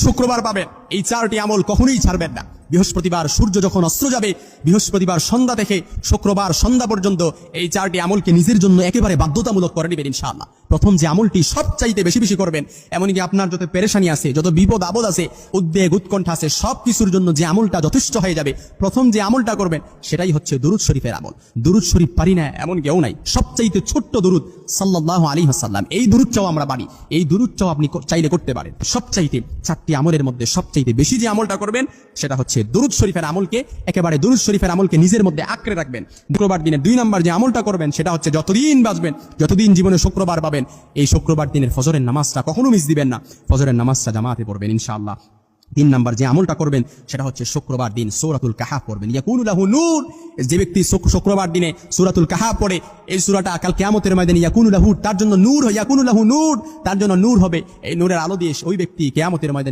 শুক্রবার পাবেন। এই 4টি আমল কখনোই ছাড়বেন না। বৃহস্পতিবার সূর্য যখন অস্ত যাবে, বৃহস্পতিবার সন্ধ্যা থেকে শুক্রবার সন্ধ্যা পর্যন্ত এই 4টি আমলকে নিজের জন্য একেবারে বাধ্যতামূলক করে নেবেন ইনশাআল্লাহ। প্রথম যে আমলটি সবচাইতে বেশি বেশি করবেন, এমনকি আপনার যত পেরেশানি আছে, যত বিপদ আপদ আছে, উদ্বেগ উৎকণ্ঠা আছে, সব কিছুর জন্য যে আমলটা যথেষ্ট হয়ে যাবে, প্রথম যে আমলটা করবেন সেটাই হচ্ছে দুরূদ শরীফের আমল। দুরূদ শরীফ পারি না এমন কেউ নাই। সবচাইতে ছোট্ট দুরূদ সাল্লাল্লাহু আলাইহি ওয়াসাল্লাম, এই দুরূদটাও আমরা পারি। এই দুরূদটাও আপনি চাইলে করতে পারেন। সবচাইতে 4টি আমলের মধ্যে সবচাইতে বেশি যে আমলটা করবেন সেটা হচ্ছে দুরূদ শরীফের আমলকে, একেবারে দুরূদ শরীফের আমলকে নিজের মধ্যে আঁকড়ে রাখবেন। শুক্রবার দিনে 2 নম্বর যে আমলটা করবেন সেটা হচ্ছে যতদিন বাঁচবেন, যতদিন জীবনে শুক্রবার পাবেন, এই শুক্রবার দিনের ফজরের নামাজটা কখনো মিস দিবেন না। ফজরের নামাজটা জামাতে পড়বেন ইনশাআল্লাহ। 3 নম্বর যে আমলটা করবেন সেটা হচ্ছে শুক্রবার দিন সূরাতুল কাহাফ পড়বেন। ইয়াকুনু লাহু নূর, যে ব্যক্তি শুক্রবার দিনে সূরাতুল কাহাফ পড়ে, এই সূরাটা কাল কিয়ামতের ময়দানে ইয়াকুনু লাহু, তার জন্য নূর, ইয়াকুনু লাহু নূর, তার জন্য নূর হবে। এই নূরের আলো দিয়ে ওই ব্যক্তি কিয়ামতের ময়দানে